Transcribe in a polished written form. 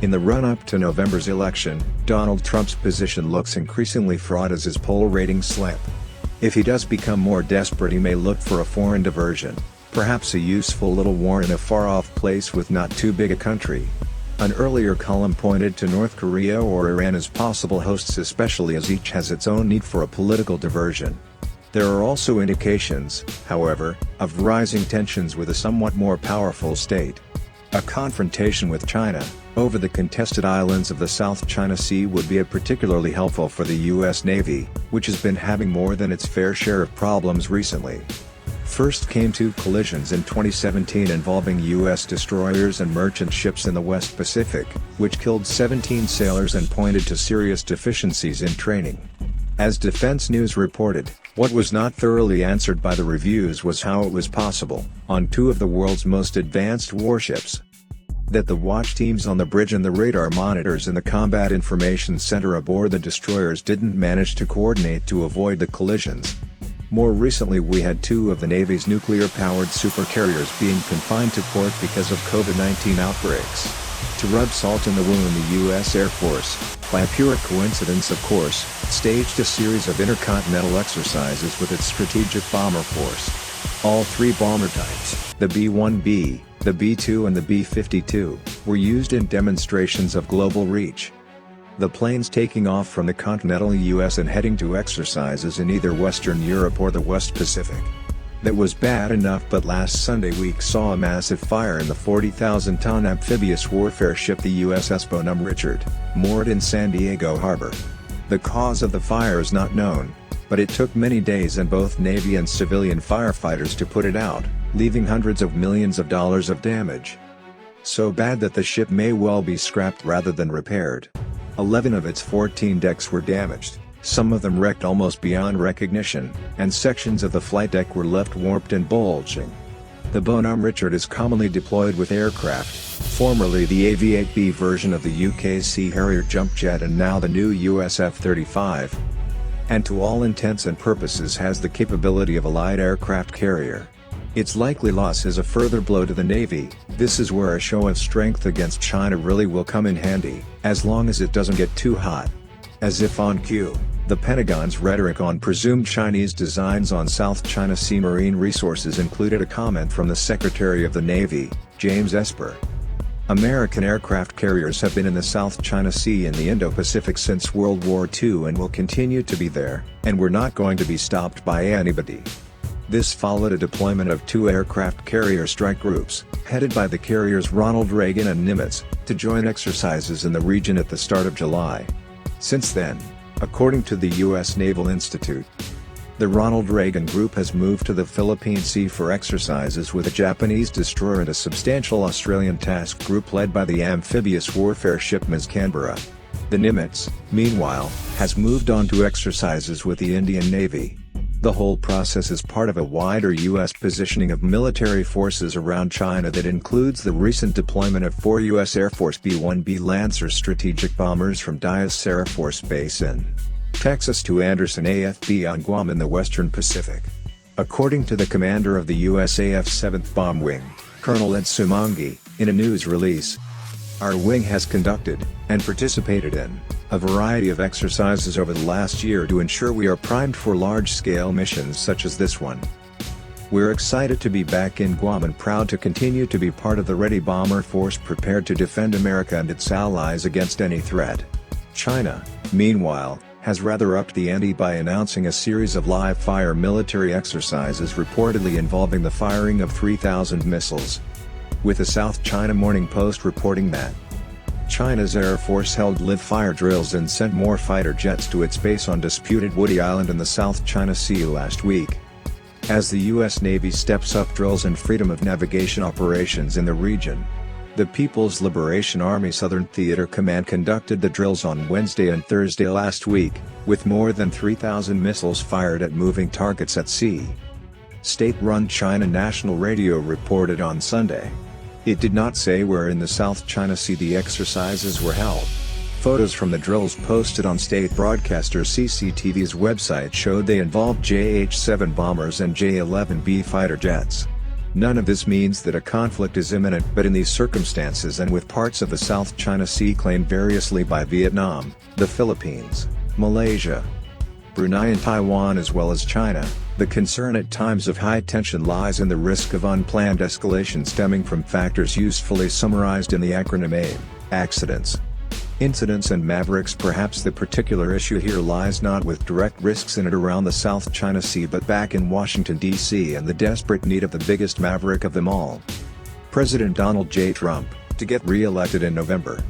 In the run-up to November's election, Donald Trump's position looks increasingly fraught as his poll ratings slip. If he does become more desperate, he may look for a foreign diversion, perhaps a useful little war in a far-off place with not too big a country. An earlier column pointed to North Korea or Iran as possible hosts, especially as each has its own need for a political diversion. There are also indications, however, of rising tensions with a somewhat more powerful state. A confrontation with China, over the contested islands of the South China Sea, would be particularly helpful for the U.S. Navy, which has been having more than its fair share of problems recently. First came two collisions in 2017 involving U.S. destroyers and merchant ships in the West Pacific, which killed 17 sailors and pointed to serious deficiencies in training. As Defense News reported, what was not thoroughly answered by the reviews was how it was possible, on two of the world's most advanced warships, that the watch teams on the bridge and the radar monitors in the Combat Information Center aboard the destroyers didn't manage to coordinate to avoid the collisions. More recently, we had two of the Navy's nuclear-powered supercarriers being confined to port because of COVID-19 outbreaks. To rub salt in the wound, the U.S. Air Force, by a pure coincidence of course, staged a series of intercontinental exercises with its strategic bomber force. All three bomber types, the B-1B, the B-2 and the B-52, were used in demonstrations of global reach. The planes taking off from the continental U.S. and heading to exercises in either Western Europe or the West Pacific. That was bad enough, but last Sunday we saw a massive fire in the 40,000-ton amphibious warfare ship the USS Bonhomme Richard, moored in San Diego Harbor. The cause of the fire is not known, but it took many days and both Navy and civilian firefighters to put it out, leaving hundreds of millions of dollars of damage. So bad that the ship may well be scrapped rather than repaired. 11 of its 14 decks were damaged, some of them wrecked almost beyond recognition, and sections of the flight deck were left warped and bulging. The Bonhomme Richard is commonly deployed with aircraft, formerly the AV-8B version of the UK's Sea Harrier jump jet and now the new US F-35. And to all intents and purposes has the capability of a light aircraft carrier. Its likely loss is a further blow to the Navy. This is where a show of strength against China really will come in handy, as long as it doesn't get too hot. As if on cue, the Pentagon's rhetoric on presumed Chinese designs on South China Sea marine resources included a comment from the Secretary of the Navy, James Esper. American aircraft carriers have been in the South China Sea and the Indo-Pacific since World War II and will continue to be there, and we're not going to be stopped by anybody. This followed a deployment of two aircraft carrier strike groups, headed by the carriers Ronald Reagan and Nimitz, to join exercises in the region at the start of July. Since then, according to the U.S. Naval Institute, the Ronald Reagan Group has moved to the Philippine Sea for exercises with a Japanese destroyer and a substantial Australian task group led by the amphibious warfare ship Ms. Canberra. The Nimitz, meanwhile, has moved on to exercises with the Indian Navy. The whole process is part of a wider U.S. positioning of military forces around China that includes the recent deployment of 4 U.S. Air Force B-1B Lancer strategic bombers from Dyess Air Force Base in Texas to Anderson AFB on Guam in the Western Pacific. According to the commander of the USAF 7th Bomb Wing, Colonel Ed Sumangi, in a news release, our wing has conducted, and participated in, a variety of exercises over the last year to ensure we are primed for large-scale missions such as this one. We're excited to be back in Guam and proud to continue to be part of the ready bomber force prepared to defend America and its allies against any threat. China, meanwhile, has rather upped the ante by announcing a series of live-fire military exercises reportedly involving the firing of 3,000 missiles. With the South China Morning Post reporting that China's Air Force held live-fire drills and sent more fighter jets to its base on disputed Woody Island in the South China Sea last week. As the U.S. Navy steps up drills and freedom of navigation operations in the region, the People's Liberation Army Southern Theater Command conducted the drills on Wednesday and Thursday last week, with more than 3,000 missiles fired at moving targets at sea. State-run China National Radio reported on Sunday. It did not say where in the South China Sea the exercises were held. Photos from the drills posted on state broadcaster CCTV's website showed they involved JH-7 bombers and J-11B fighter jets. None of this means that a conflict is imminent, but in these circumstances and with parts of the South China Sea claimed variously by Vietnam, the Philippines, Malaysia, Brunei and Taiwan as well as China, the concern at times of high tension lies in the risk of unplanned escalation stemming from factors usefully summarized in the acronym AIM: accidents, incidents and mavericks. Perhaps the particular issue here lies not with direct risks in and around the South China Sea but back in Washington, D.C. and the desperate need of the biggest maverick of them all: President Donald J. Trump, to get re-elected in November.